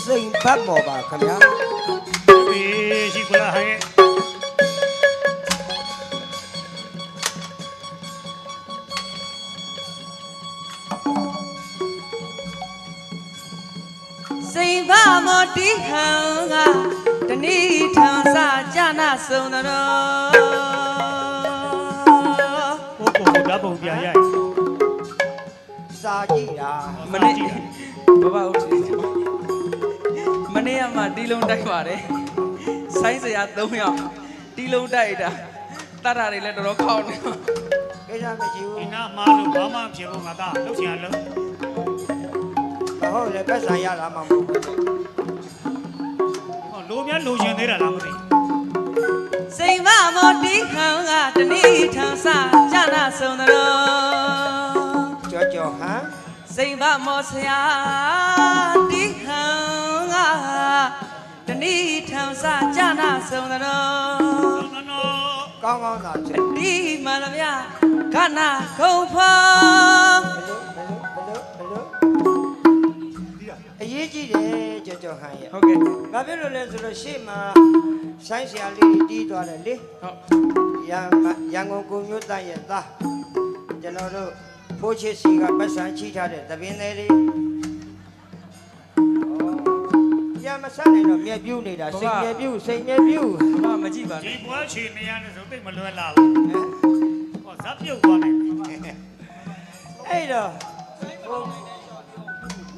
စိန်ဘတ်မော်ပါခင်ဗျာဘေးရှိကလားဟဲ့စိန်ဘမောတိဟံကတဏိထံစာကြနာဆုံးတော်ဟုတ်ပုံဓာတ်ပုံပြရိုက်စာကြည့်တာမနေ့ဘဘဦးမနေ့ကမှတီလုံးတိုက်ပါတယ်ဆိုင်းစရာ3ယောက်တီလုံးတိုက်တာတတ်တာတွေလည်းတော်တော်ခေါင်းနေကိစ္စမရှိဘူးဒီနာမာလို့ဘာမှမဖြစ်ဘူးငါကလှုပ်ချင်လို့ဟုတ်လေပတ်စာရလာမှာမဟုတ်ဘူးဟောလိုများလိုချင်သေးတာလားမသိစိန်မမောတိခံကတဏိထံစကြနာဆုံးတော်ကြောဟမ်စိန်မမောဆရာတိခံကတဏိထံစကြနာဆုံးတော်ကောင်းသာချစ်ဒီမလဗျာခနာခုံဖောအရေးကြီးတယ်ကြောဟန်ရဲ့ဟုတ်ကဲ့ဘာဖြစ်လို့လဲဆိုတော့ရှေ့မှာဆိုင်းဆရာလေးတီးသွားတယ်လေဟုတ်ရန်ကုန်ကိုမျိုးသားရဲ့သားကျွန်တော်တို့ဖိုးချစ်စီကပတ်စံချိထားတဲ့သပင်းလေးတွေရမဆန်းနိုင်တော့မြက်ပြူးနေတာစိတ်မြက်ပြူးဘာမကြည့်ပါနဲ့ဒီပွဲချီနေရတဲ့ဆိုသိမလွယ်လာဘူးဟောဇက်ပြုတ်သွားတယ်အဲ့တော့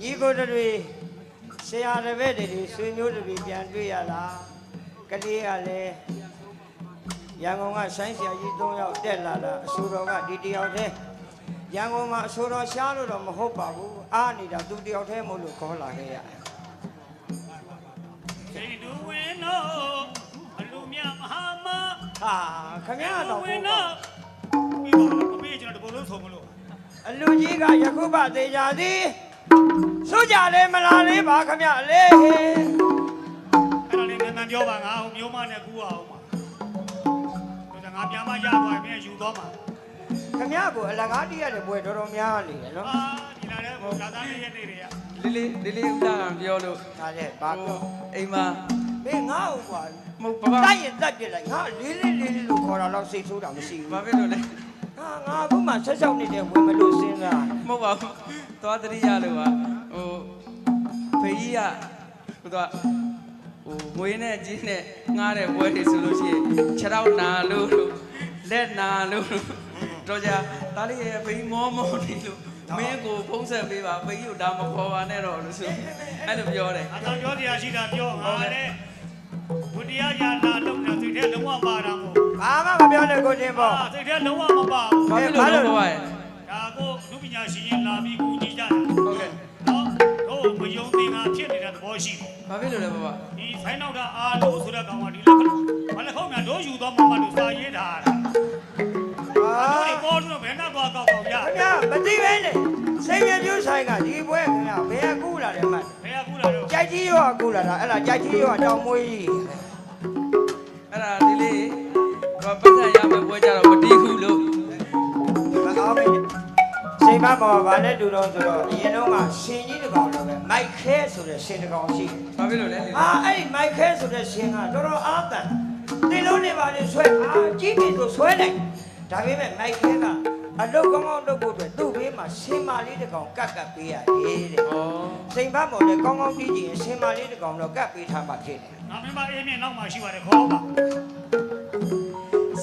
ညီကိုတွေဆရာတပည့်တွေဆွေမျိုးတွေပြန်တွေ့ရလားကလေးကလည်းရန်ကုန်ကဆိုင်းဆရာကြီး3ယောက်တက်လာတာအဆိုတော်ကဒီတယောက်တည်းရန်ကုန်မှာအဆိုတော်ရှားလို့တော့မဟုတ်ပါဘူးအားနေတာသူတယောက်တည်းမို့လို့ခေါ်လာခဲ့ရတယ်စိတ်တူဝင်းတော့အလူမြမဟာမဟာခမရတော့ဝင်းတော့ပြီးတော့မပေးကျွန်တော်တဘလုံးဆုံးမလို့အလူကြီးကယခုပသေးကြသည်စိုးကြလေမလားလေးပါခမရလေအဲ့ဒါလေးနန်းနန်းပြောပါငါဟိုမျိုးမနဲ့ကူအောင်ပါတော့ငါပြန်မရသွားရင်ယူသွားမှာခမရကိုအလကားတီးရတဲ့ဘွယ်တော်တော်များနေတယ်နော်ဒီလာတဲ့ဒါသားလေးရဲ့နေတွေကလေးဦးသားကပြောလို့ဒါလည်းဘာပြောအိမ်မှာမင်းငါ့ဟိုကွာမဟုတ်ဘာတိုက်ရင်တက်ပြလိုက်ငါလေးလို့ခေါ်တာတော့စိတ်ဆိုးတာမရှိဘူးဘာဖြစ်လို့လဲငါအခုမှဆက်ဆောင်နေတဲ့ဝင်မလို့စဉ်းစားမဟုတ်ပါဘူးသွားတရိရလို့ပါဟိုဖေးကြီးကဟိုတော့ဟိုငွေနဲ့ကြီးနဲ့ငားတဲ့ပွဲတွေဆိုလို့ရှိရင်ခြေထောက်နာလို့လက်နာလို့တော့ကြဒါလေးရဲ့ဖေးမောနေလို့မင်းကိုဖုံးဆက်ပေးပါဖေးကြီးကိုဒါမခေါ်ပါနဲ့တော့လို့ဆိုအဲ့လိုပြောတယ်အတော်ပြောတရားရှိတာပြောငါလည်းဘုရားညာလာလုံးနဲ့စိတ်ထဲလုံးဝပါတာမို့ဘာမှမပြောနဲ့ကိုချင်းပေါ့စိတ်ထဲလုံးဝမပါဘူးဘာဖြစ်လို့လုံးဝရဲ့ဒါကိုလူပညာရှင်ရင်လာပြီးကူညီကြတယ်ဟုတ်ကဲ့နော်တို့မယုံသင်္ကာဖြစ်နေတဲ့သဘောရှိတယ်ဘာဖြစ်လို့လဲဘဘဒီဆိုင်နောက်တာအာလို့ဆိုတဲ့ကောင်ကဒီလက်ခဏဘာလဲခေါင်းများတို့ယူသွားမှမလို့စာရေးတာတို့ဒီပေါ်လို့ဘယ်နဲ့သွားကောက်ကောက်ရခင်ဗျာမသိပဲလေစိတ်မြပြူးဆိုင်ကဒီပွဲခင်ဗျာဘယ်ကူလာတယ်မဘယ်ကူလာတော့ကြိုက်ကြီးရောကူလာတာအဲ့ဒါကြိုက်ကြီးရောတောင်မွေးကြီးအဲ့ဒါဒီလေးပတ်စံရမယ်ပွဲကြတော့မတီးဘူးလို့မအားမေးစိတ်မပေါ်ပါနဲ့တူတော့ဆိုတော့အရင်တော့ကရှင်ကြီးတကောင်လိုပဲမိုက်ခဲဆိုတဲ့ရှင်တကောင်ရှိတယ်ဘာဖြစ်လို့လဲအဲ့ဒီမိုက်ခဲဆိုတဲ့ရှင်ကတော်တော်အားတန်တင်လုံးနေပါလေဆွဲကြီးပြီဆိုဆွဲနိုင်ဒါပေမဲ့မိုက်ခဲကအလုတ်ကောင်းကောင်းလုပ်ဖို့အတွက်သူ့ဘေးမှာရှင်မလေးတကောင်ကတ်ပေးရတယ်တဲ့။စိန်ဘတ်မော်လည်းကောင်းကောင်းပြီးကြည့်ရင်ရှင်မလေးတကောင်တော့ကတ်ပေးထားမှဖြစ်တယ်။ငါမင်းမအေးမြင့်နောက်မှရှိပါတယ်ခေါ်ပါ။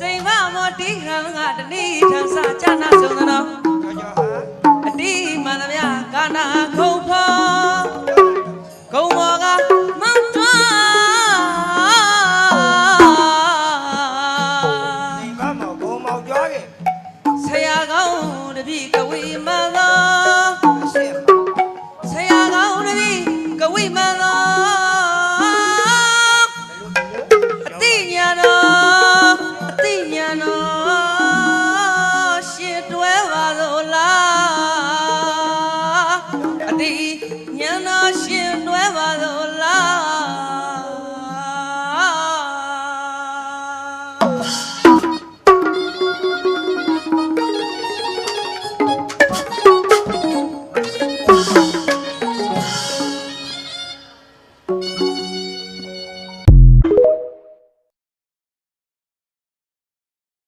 စိန်ဘမော်တိဟံကတဏိထံစာကြနာဆုံးတော်ကြောဟာအတိမန္တမြကာနာခုံဖော